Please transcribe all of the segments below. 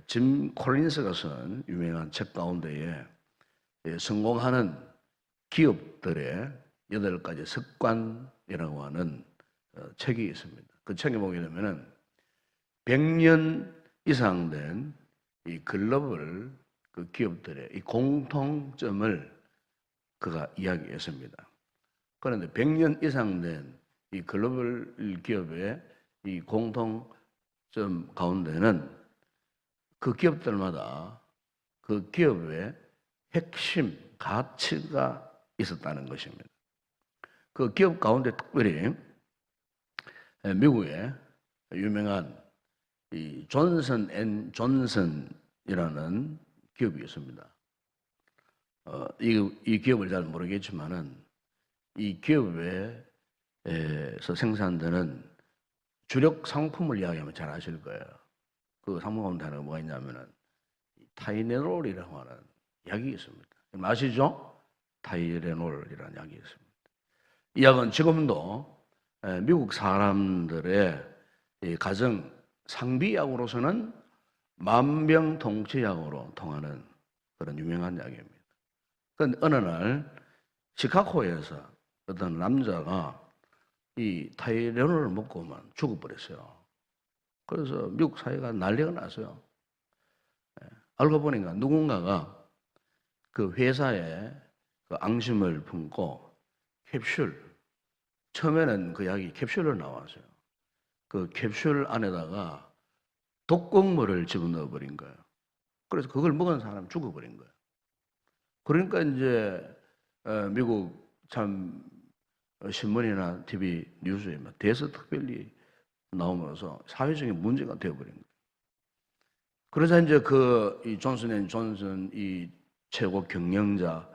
짐 콜린스가 쓴 유명한 책 가운데에 성공하는 기업들의 8가지 습관이라고 하는 책이 있습니다. 그 책에 보게 되면은 100년 이상 된 이 글로벌 그 기업들의 이 공통점을 그가 이야기했습니다. 그런데 100년 이상 된 이 글로벌 기업의 이 공통점 가운데는 그 기업들마다 그 기업의 핵심 가치가 있었다는 것입니다. 그 기업 가운데 특별히 미국의 유명한 이 존슨 앤 존슨이라는 기업이 있습니다. 이 기업을 잘 모르겠지만은 이 기업에서 생산되는 주력 상품을 이야기하면 잘 아실 거예요. 그 상품 가운데 하나가 뭐가 있냐면은 타이레놀이라고 하는 약이 있습니다. 아시죠? 타이레놀이라는 약이 있습니다. 이 약은 지금도 미국 사람들의 가정 상비약으로서는 만병통치약으로 통하는 그런 유명한 약입니다. 그런데 어느 날 시카고에서 어떤 남자가 이 타이레놀을 먹고만 죽어버렸어요. 그래서 미국 사회가 난리가 났어요. 알고 보니까 누군가가 그 회사에 그 앙심을 품고 캡슐, 처음에는 그 약이 캡슐로 나왔어요. 그 캡슐 안에다가 독극물을 집어넣어 버린 거예요. 그래서 그걸 먹은 사람이 죽어버린 거예요. 그러니까 이제 미국 참 신문이나 TV 뉴스에 대서특별히 나오면서 사회적인 문제가 되어버린 거예요. 그러자 이제 이 존슨 앤 존슨 이 최고 경영자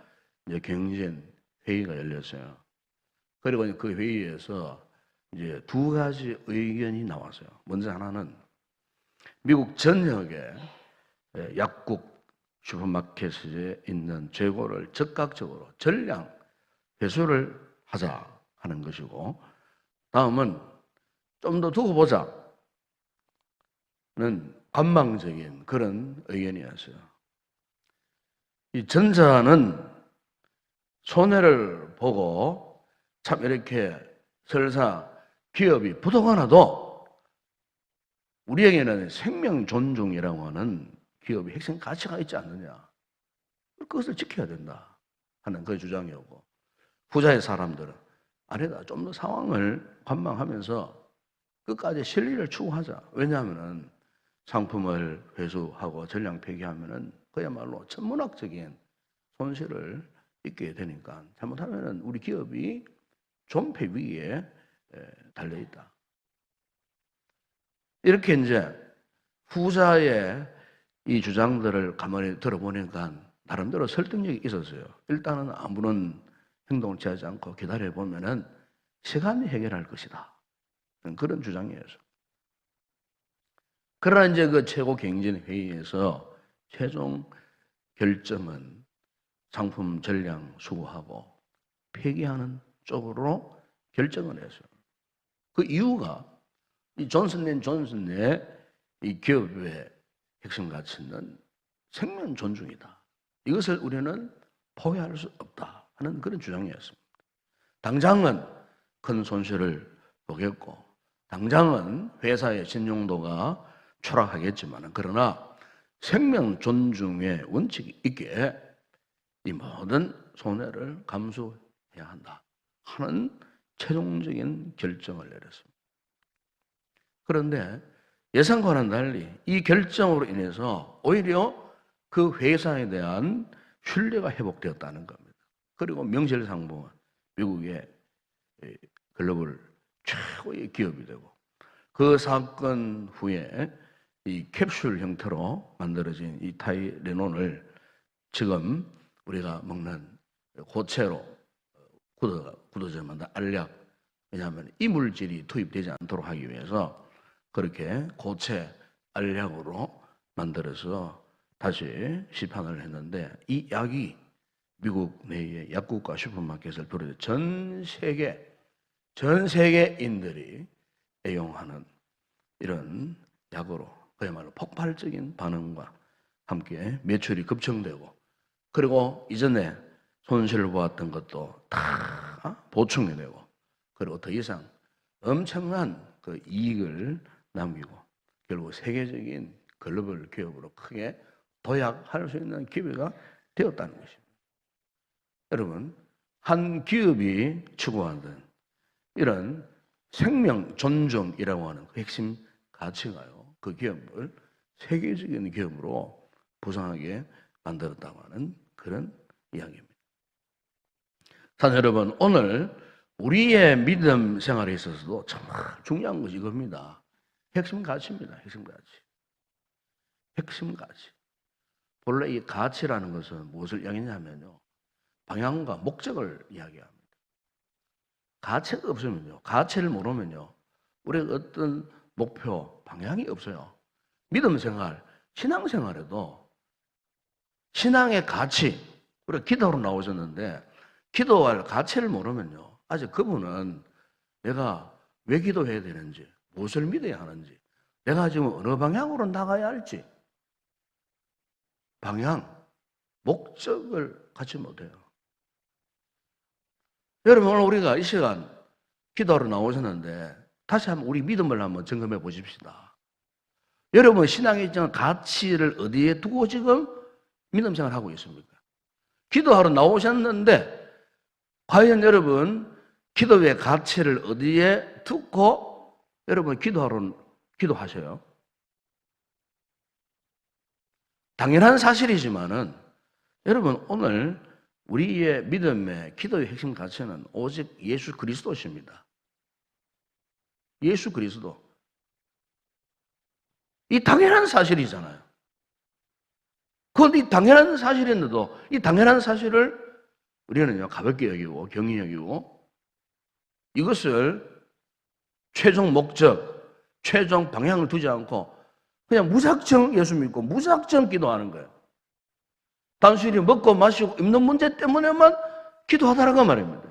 이제 경진 회의가 열렸어요. 그리고 그 회의에서 이제 2가지 의견이 나왔어요. 먼저 하나는 미국 전역에 약국 슈퍼마켓에 있는 재고를 즉각적으로 전량 회수를 하자 하는 것이고, 다음은 좀 더 두고 보자는 관망적인 그런 의견이었어요. 이 전자는 손해를 보고 참 이렇게 설사 기업이 부도가 나도 우리에게는 생명 존중이라고 하는 기업의 핵심 가치가 있지 않느냐. 그것을 지켜야 된다 하는 그 주장이었고, 후자의 사람들은 아니다. 좀 더 상황을 관망하면서 끝까지 실리를 추구하자. 왜냐하면 상품을 회수하고 전량 폐기하면 그야말로 천문학적인 손실을 입게 되니까 잘못하면 우리 기업이 존폐 위기에 달려있다. 이렇게 이제 후자의 이 주장들을 가만히 들어보니까 나름대로 설득력이 있었어요. 일단은 아무런 행동을 취하지 않고 기다려보면은 시간이 해결할 것이다. 그런 주장이었어요. 그러나 이제 그 최고 경진 회의에서 최종 결정은 상품 전량 수거하고 폐기하는 쪽으로 결정을 했어요. 그 이유가 이 존슨 앤 존슨의 이 기업의 핵심 가치는 생명 존중이다. 이것을 우리는 포기할 수 없다 하는 그런 주장이었습니다. 당장은 큰 손실을 보겠고, 당장은 회사의 신용도가 추락하겠지만, 그러나 생명 존중의 원칙이 있게 이 모든 손해를 감수해야 한다 하는 최종적인 결정을 내렸습니다. 그런데 예상과는 달리 이 결정으로 인해서 오히려 그 회사에 대한 신뢰가 회복되었다는 겁니다. 그리고 명실상부한 미국의 글로벌 최고의 기업이 되고, 그 사건 후에 이 캡슐 형태로 만들어진 이 타이레놀을 지금 우리가 먹는 고체로 굳어져 만든 알약, 왜냐하면 이물질이 투입되지 않도록 하기 위해서 그렇게 고체 알약으로 만들어서 다시 시판을 했는데, 이 약이 미국 내의 약국과 슈퍼마켓을 비롯해 전 세계인들이 애용하는 이런 약으로 그야말로 폭발적인 반응과 함께 매출이 급증되고, 그리고 이전에 손실을 보았던 것도 다 보충이 되고, 그리고 더 이상 엄청난 그 이익을 남기고 결국 세계적인 글로벌 기업으로 크게 도약할 수 있는 기회가 되었다는 것입니다. 여러분, 한 기업이 추구하는 이런 생명 존중이라고 하는 그 핵심 가치가요, 그 기업을 세계적인 기업으로 부상하게 만들었다고 하는 그런 이야기입니다. 자, 여러분, 오늘 우리의 믿음 생활에 있어서도 정말 중요한 것이 이겁니다. 핵심 가치입니다. 핵심 가치. 핵심 가치. 본래 이 가치라는 것은 무엇을 이야기하냐면요, 방향과 목적을 이야기합니다. 가치가 없으면요, 가치를 모르면요, 우리가 어떤 목표, 방향이 없어요. 믿음 생활, 신앙 생활에도 신앙의 가치, 우리가 기도로 나오셨는데 기도할 가치를 모르면요, 아직 그분은 내가 왜 기도해야 되는지, 무엇을 믿어야 하는지, 내가 지금 어느 방향으로 나가야 할지 방향, 목적을 갖지 못해요. 여러분, 오늘 우리가 이 시간 기도하러 나오셨는데 다시 한번 우리 믿음을 한번 점검해 보십시다. 여러분, 신앙의 가치를 어디에 두고 지금 믿음 생활을 하고 있습니까? 기도하러 나오셨는데 과연 여러분 기도의 가치를 어디에 두고 여러분 기도하셔요? 당연한 사실이지만은 여러분, 오늘 우리의 믿음의 기도의 핵심 가치는 오직 예수 그리스도십니다. 예수 그리스도. 이 당연한 사실이잖아요. 그런데 이 당연한 사실인데도 이 당연한 사실을 우리는요, 가볍게 여기고 경히 여기고 이것을 최종 목적, 최종 방향을 두지 않고 그냥 무작정 예수 믿고 무작정 기도하는 거예요. 단순히 먹고 마시고 입는 문제 때문에만 기도하다라고 말입니다.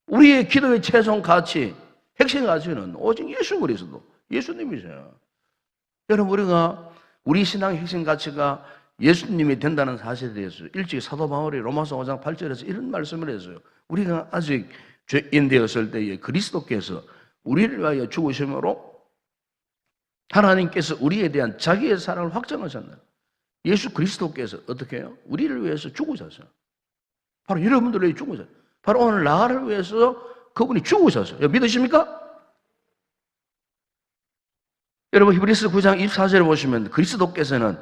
우리의 기도의 최종 가치, 핵심 가치는 오직 예수 그리스도, 예수님이세요. 여러분, 우리가 우리 신앙의 핵심 가치가 예수님이 된다는 사실에 대해서 일찍 사도 바울이 로마서 5장 8절에서 이런 말씀을 했어요. 우리가 아직 죄인 되었을 때에 그리스도께서 우리를 위하여 죽으심으로 하나님께서 우리에 대한 자기의 사랑을 확정하셨나요? 예수 그리스도께서 어떻게 해요? 우리를 위해서 죽으셨어요. 바로 여러분들을 위해 죽으셨어요. 바로 오늘 나를 위해서 그분이 죽으셨어요. 믿으십니까? 여러분, 히브리서 9장 24절에 보시면 그리스도께서는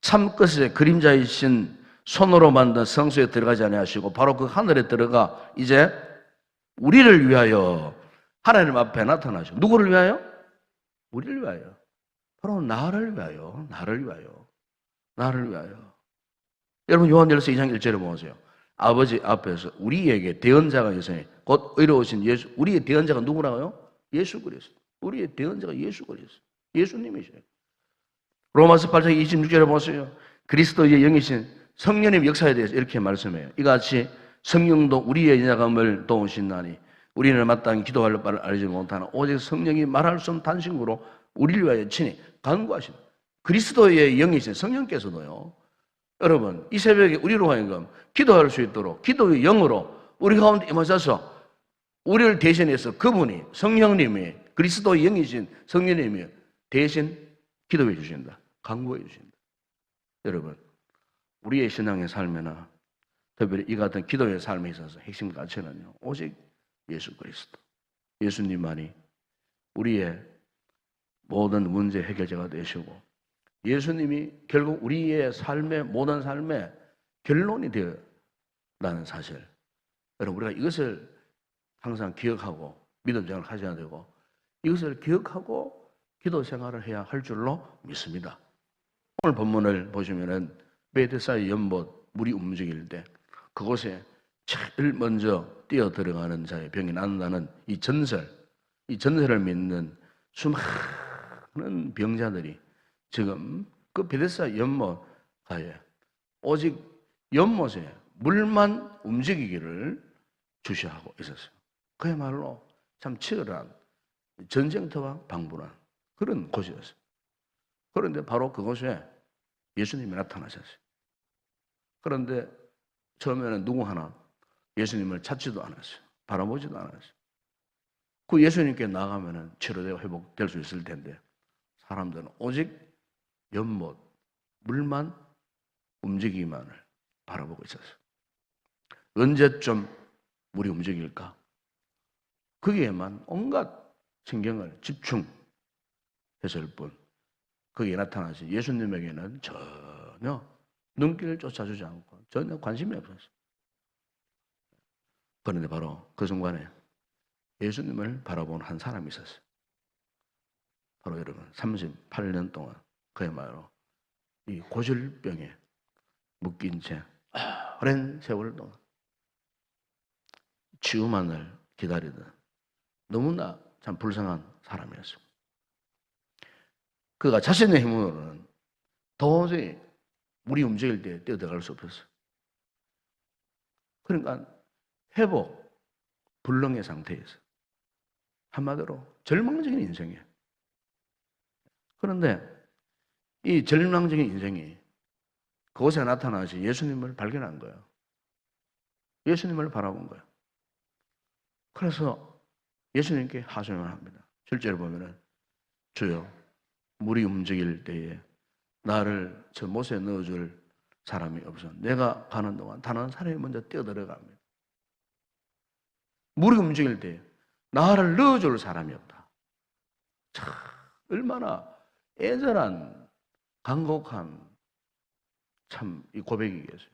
참끝의 그림자이신 손으로 만든 성소에 들어가지 아니하시고 바로 그 하늘에 들어가 이제 우리를 위하여 하나님 앞에 나타나시고, 누구를 위하여? 우리를 위하여. 바로 나를 위하여, 나를 위하여, 나를 위하여. 여러분, 요한일서 2장 1절에 보세요. 아버지 앞에서 우리에게 대언자가 있으니 곧 의로우신 예수. 우리의 대언자가 누구라고요? 예수 그리스도. 우리의 대언자가 예수 그리스도. 예수님이셔요. 로마서 8장 26절에 보세요. 그리스도의 영이신 성령님 역사에 대해서 이렇게 말씀해요. 이같이 성령도 우리의 연약함을 도우신다니 우리는 마땅히 기도할 바를 알지 못하나 오직 성령이 말할 수 없는 탄식으로 우리를 위하여 친히 간구하신다. 그리스도의 영이신 성령께서도요, 여러분, 이 새벽에 우리로 하여금 기도할 수 있도록 기도의 영으로 우리 가운데 임하셔서 우리를 대신해서 그분이, 성령님이, 그리스도의 영이신 성령님이 대신 기도해 주신다. 간구해 주신다. 여러분, 우리의 신앙의 삶에나 특별히 이 같은 기도의 삶에 있어서 핵심 가치는요, 오직 예수 그리스도, 예수님만이 우리의 모든 문제 해결자가 되시고 예수님이 결국 우리의 삶의 모든 삶의 결론이 되어라는 사실, 여러분, 우리가 이것을 항상 기억하고 믿음 생활을 하셔야 되고 이것을 기억하고 기도 생활을 해야 할 줄로 믿습니다. 오늘 본문을 보시면은 베데사의 연못, 물이 움직일 때 그곳에 제일 먼저 뛰어 들어가는 자의 병이 낫는다는 이 전설을 믿는 수많은 병자들이 지금 그 베데사 연못가에 오직 연못에 물만 움직이기를 주시하고 있었어요. 그야말로 참 치열한 전쟁터와 방불한 그런 곳이었어요. 그런데 바로 그곳에 예수님이 나타나셨어요. 그런데 처음에는 누구 하나 예수님을 찾지도 않았어요. 바라보지도 않았어요. 그 예수님께 나가면은 치료되고 회복될 수 있을 텐데 사람들은 오직 연못, 물만 움직이기만을 바라보고 있었어요. 언제쯤 물이 움직일까? 거기에만 온갖 신경을 집중했을 뿐 거기에 나타나신 예수님에게는 전혀 눈길을 쫓아주지 않고 전혀 관심이 없었어요. 그런데 바로 그 순간에 예수님을 바라본 한 사람이 있었어요. 바로 여러분 38년 동안 그야말로 이 고질병에 묶인 채 오랜 세월 동안 치유만을 기다리던 너무나 참 불쌍한 사람이었어요. 그가 자신의 힘으로는 도저히 물이 움직일 때 뛰어들어갈 수 없었어요. 그러니까 회복 불능의 상태에서 한마디로 절망적인 인생이에요. 그런데 이 절망적인 인생이 그곳에 나타나신 예수님을 발견한 거예요. 예수님을 바라본 거예요. 그래서 예수님께 하소연을 합니다. 실제로 보면은 주여 물이 움직일 때에 나를 저 못에 넣어줄 사람이 없어. 내가 가는 동안 다른 사람이 먼저 뛰어들어갑니다. 물이 움직일 때 나를 넣어줄 사람이 없다. 참 얼마나 애절한 간곡한 참 이 고백이겠어요.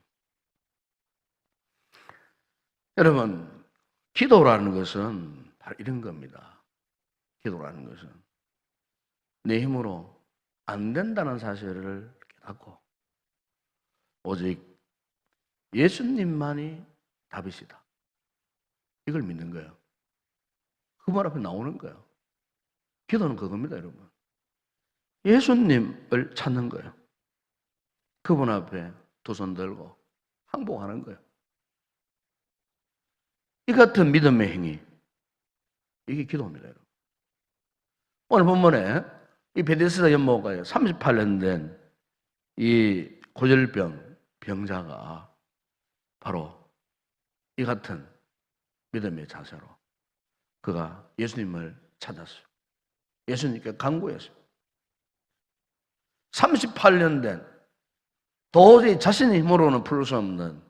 여러분 기도라는 것은 바로 이런 겁니다. 기도라는 것은 내 힘으로 안 된다는 사실을 깨닫고 오직 예수님만이 답이시다. 이걸 믿는 거예요. 그분 앞에 나오는 거예요. 기도는 그겁니다, 여러분. 예수님을 찾는 거예요. 그분 앞에 두 손 들고 항복하는 거예요. 이 같은 믿음의 행위, 이게 기도입니다, 여러분. 오늘 본문에 이 베데스다 연못가에 38년 된 이 고질병 병자가 바로 이 같은 믿음의 자세로 그가 예수님을 찾았어요. 예수님께 간구했어요. 38년 된 도저히 자신의 힘으로는 풀 수 없는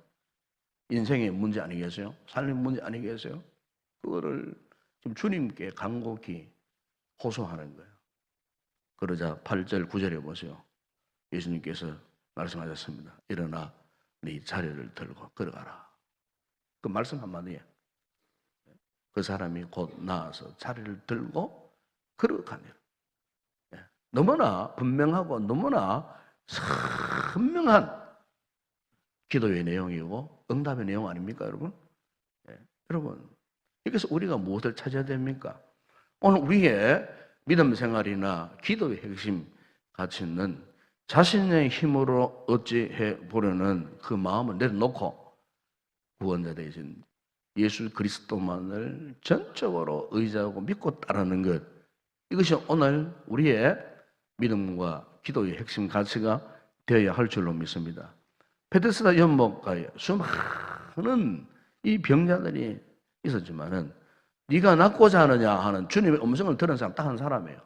인생의 문제 아니겠어요? 삶의 문제 아니겠어요? 그거를 지금 주님께 간곡히 호소하는 거예요. 그러자 8절 9절에 보세요. 예수님께서 말씀하셨습니다. 일어나 네 자리를 들고 걸어가라. 그 말씀 한마디에 그 사람이 곧 나와서 자리를 들고 걸어가니라. 너무나 분명하고 너무나 선명한 기도의 내용이고 응답의 내용 아닙니까, 여러분? 여러분, 여기서 우리가 무엇을 찾아야 됩니까? 오늘 우리의 믿음 생활이나 기도의 핵심 가치는 자신의 힘으로 어찌해 보려는 그 마음을 내려놓고 구원자 되신 예수 그리스도만을 전적으로 의지하고 믿고 따르는 것, 이것이 오늘 우리의 믿음과 기도의 핵심 가치가 되어야 할 줄로 믿습니다. 베데스다 연못가에 수많은 이 병자들이 있었지만은 네가 낫고자 하느냐 하는 주님의 음성을 들은 사람 딱 한 사람이에요.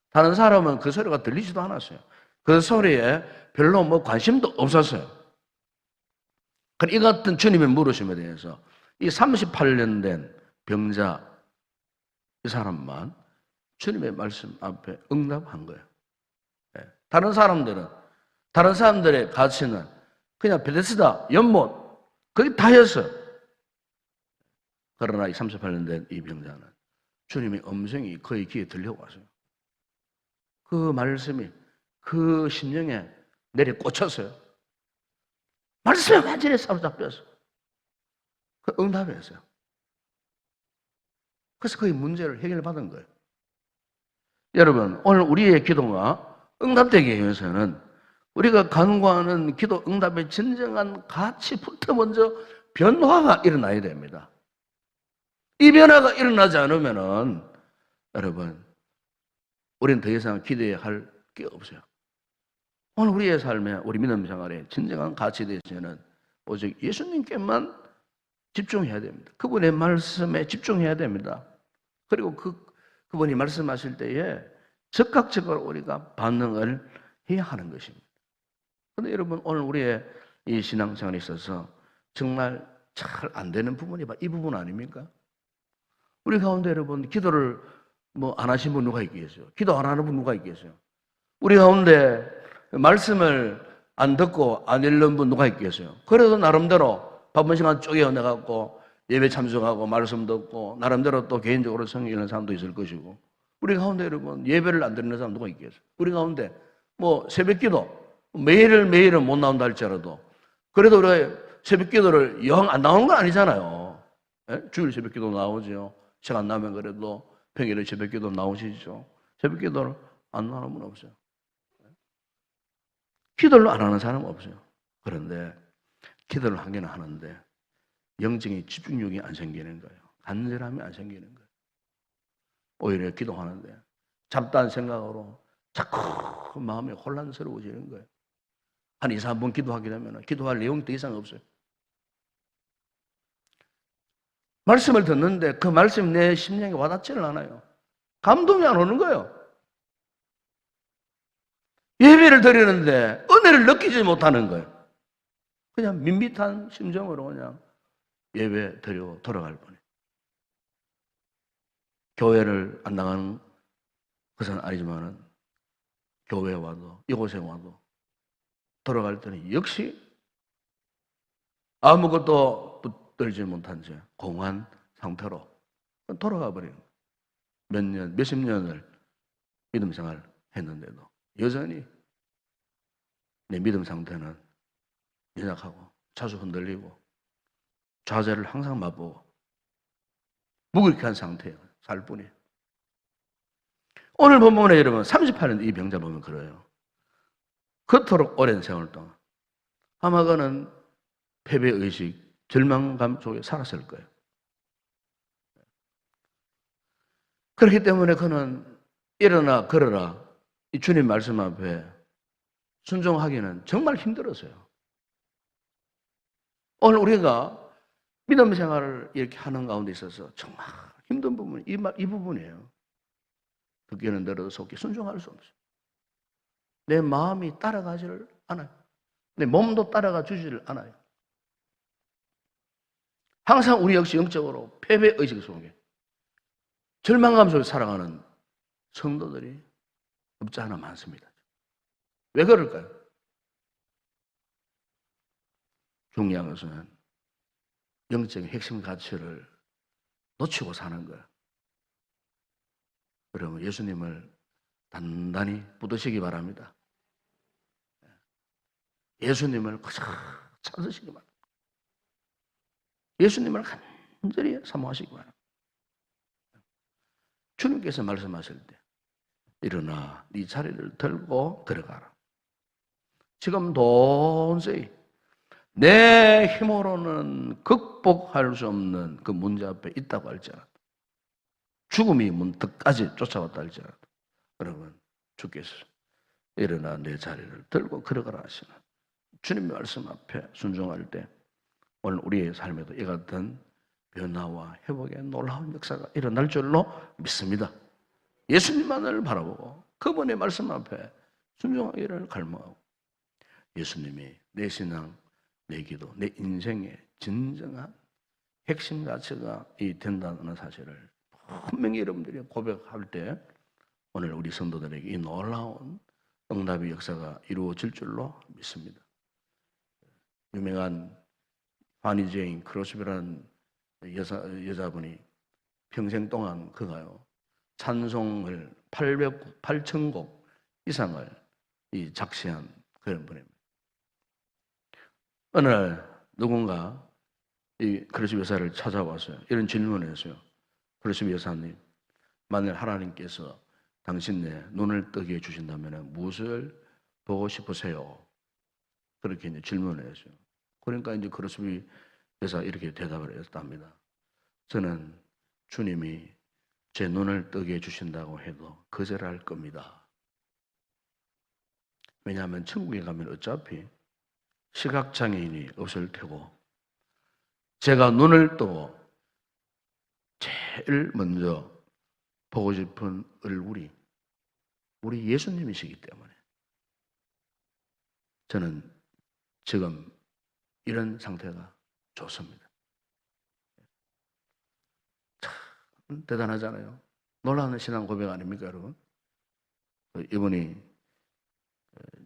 다른 사람은 그 소리가 들리지도 않았어요. 그 소리에 별로 뭐 관심도 없었어요. 이 같은 주님의 물으심에 대해서 이 38년 된 병자 이 사람만 주님의 말씀 앞에 응답한 거예요. 다른 사람들의 가치는 그냥 베데스다 연못 거기 다였어요. 그러나 이 38년 된 이 병자는 주님의 음성이 그의 귀에 들려왔어요. 그 말씀이 그 심령에 내려 꽂혔어요. 말씀에 완전히 사로잡혔어요. 그 응답했어요. 그래서 그의 문제를 해결받은 거예요. 여러분, 오늘 우리의 기도가 응답되기 위해서는 우리가 간구하는 기도 응답의 진정한 가치부터 먼저 변화가 일어나야 됩니다. 이 변화가 일어나지 않으면은 여러분, 우리는 더 이상 기도해야 할 게 없어요. 오늘 우리의 삶에, 우리 믿음 생활에 진정한 가치 대신에는 오직 예수님께만 집중해야 됩니다. 그분의 말씀에 집중해야 됩니다. 그리고 그분이 말씀하실 때에 즉각적으로 우리가 반응을 해야 하는 것입니다. 그런데 여러분, 오늘 우리의 이 신앙생활에 있어서 정말 잘 안 되는 부분이 이 부분 아닙니까? 우리 가운데 여러분, 기도를 안 하신 분 누가 있겠어요? 기도 안 하는 분 누가 있겠어요? 우리 가운데 말씀을 안 듣고 안 읽는 분 누가 있겠어요? 그래도 나름대로 바쁜 시간 쪼개어내갖고 예배 참석하고 말씀 듣고 나름대로 또 개인적으로 성경 읽는 사람도 있을 것이고, 우리 가운데 여러분 예배를 안 드리는 사람 누가 있겠어요? 우리 가운데 새벽 기도 매일은 못 나온다 할지라도 그래도 우리가 새벽 기도를 영 안 나오는 건 아니잖아요. 예? 주일 새벽 기도 나오죠. 시간 나면 그래도 평일에 새벽 기도 나오시죠. 새벽 기도를 안 나오는 분 없어요. 기도를 안 하는 사람은 없어요. 그런데 기도를 하기는 하는데 영적인 집중력이 안 생기는 거예요. 간절함이 안 생기는 거예요. 오히려 기도하는데 잡다한 생각으로 자꾸 마음이 혼란스러워지는 거예요. 한 2, 3분 기도하게 되면 기도할 내용이 더 이상 없어요. 말씀을 듣는데 그 말씀이 내 심령에 와닿지를 않아요. 감동이 안 오는 거예요. 예배를 드리는데 은혜를 느끼지 못하는 거예요. 그냥 밋밋한 심정으로 그냥 예배 드리고 돌아갈 뿐이에요. 교회를 안 나가는 것은 아니지만은 교회에 와도 이곳에 와도 돌아갈 때는 역시 아무것도 붙들지 못한 채 공한 상태로 돌아가 버리는 거예요. 몇 년, 몇십 년을 믿음 생활 했는데도 여전히 내 믿음 상태는 연약하고 자주 흔들리고 좌절을 항상 맛보고 무기력한 상태예요. 살 뿐이에요. 오늘 본문에 여러분 38년 이 병자 보면 그래요. 그토록 오랜 세월 동안 아마 그는 패배의식, 절망감 속에 살았을 거예요. 그렇기 때문에 그는 일어나 걸어라 이 주님 말씀 앞에 순종하기는 정말 힘들었어요. 오늘 우리가 믿음 생활을 이렇게 하는 가운데 있어서 정말 힘든 부분이 이 부분이에요. 듣기는 들어도 속히 순종할 수 없어요. 내 마음이 따라가지를 않아요. 내 몸도 따라가 주지를 않아요. 항상 우리 역시 영적으로 패배의식 속에 절망감 속에 살아가는 성도들이 없지 않아 많습니다. 왜 그럴까요? 중요한 것은 영적인 핵심 가치를 놓치고 사는 거예요. 여러분 예수님을 단단히 붙드시기 바랍니다. 예수님을 그저 찾으시기 바랍니다. 예수님을 간절히 사모하시기 바랍니다. 주님께서 말씀하실 때 일어나 네 자리를 들고 들어가라. 지금 도저히 내 힘으로는 극복할 수 없는 그 문제 앞에 있다고 할지라도 죽음이 문턱까지 쫓아왔다 할지라도 여러분 주께서 일어나 내 자리를 들고 걸어가라 하시는 주님의 말씀 앞에 순종할 때 오늘 우리의 삶에도 이 같은 변화와 회복의 놀라운 역사가 일어날 줄로 믿습니다. 예수님만을 바라보고 그분의 말씀 앞에 순종하기를 갈망하고 예수님이 내 신앙, 내 기도, 내 인생의 진정한 핵심 가치가 된다는 사실을 분명히 여러분들이 고백할 때 오늘 우리 성도들에게 이 놀라운 응답의 역사가 이루어질 줄로 믿습니다. 유명한 파니 제인 크로스비라는 여자분이 평생 동안 그가요 찬송을 8,000곡 이상을 작시한 그런 분입니다. 어느 날 누군가 이 크로스비 여사를 찾아와서요 이런 질문을 했어요. 크로스비 여사님, 만일 하나님께서 당신의 눈을 뜨게 해주신다면 무엇을 보고 싶으세요? 그렇게 이제 질문을 했어요. 그러니까 이제 크로스비 여사 이렇게 대답을 했답니다. 저는 주님이 제 눈을 뜨게 해주신다고 해도 거절할 겁니다. 왜냐하면 천국에 가면 어차피 시각장애인이 없을 테고 제가 눈을 뜨고 제일 먼저 보고 싶은 얼굴이 우리 예수님이시기 때문에 저는 지금 이런 상태가 좋습니다. 참 대단하잖아요. 놀라운 신앙 고백 아닙니까, 여러분? 이분이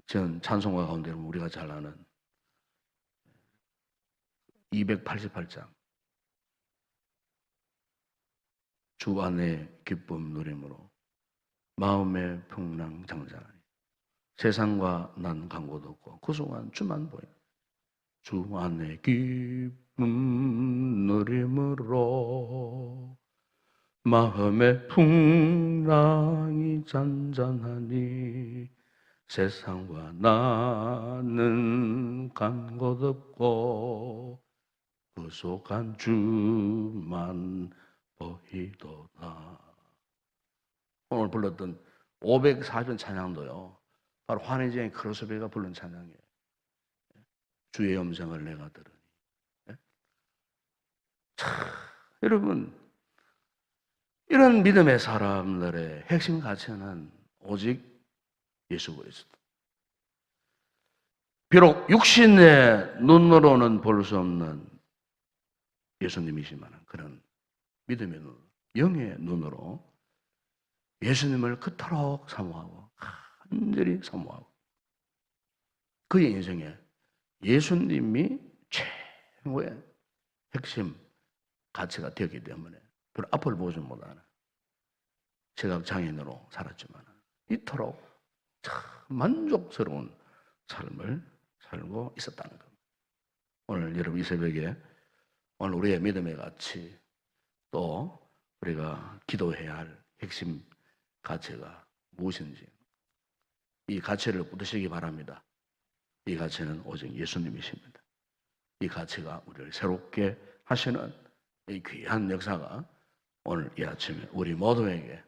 전 찬송가 가운데 우리가 잘 아는 288장 주 안에 기쁨 누림으로 마음의 풍랑 장장하니 세상과 난 간고도 없고 그 순간 주만 보여. 주 안에 기쁨 누림으로 마음의 풍랑이 잔잔하니 세상과 나는 간 곳 없고 구속한 주만 보이도다. 오늘 불렀던 540편 찬양도요, 바로 환희제의 크로스베이가 부른 찬양이에요. 주의 음성을 내가 들으니. 여러분, 이런 믿음의 사람들의 핵심 가치는 오직 예수 그리스도. 비록 육신의 눈으로는 볼 수 없는 예수님이시만 그런 믿음의 눈, 영의 눈으로 예수님을 그토록 사모하고 간절히 사모하고 그의 인생에 예수님이 최고의 핵심 가치가 되었기 때문에 별로 앞을 보지 못하는 시각장애인으로 살았지만 이토록 참 만족스러운 삶을 살고 있었다는 겁니다. 오늘 여러분 이 새벽에 오늘 우리의 믿음의 가치 또 우리가 기도해야 할 핵심 가치가 무엇인지 이 가치를 붙드시기 바랍니다. 이 가치는 오직 예수님이십니다. 이 가치가 우리를 새롭게 하시는 이 귀한 역사가 오늘 이 아침에 우리 모두에게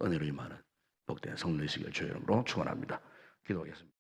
은혜로 임하는 복된 성령 되시길 주의 이름으로 축원합니다. 기도하겠습니다.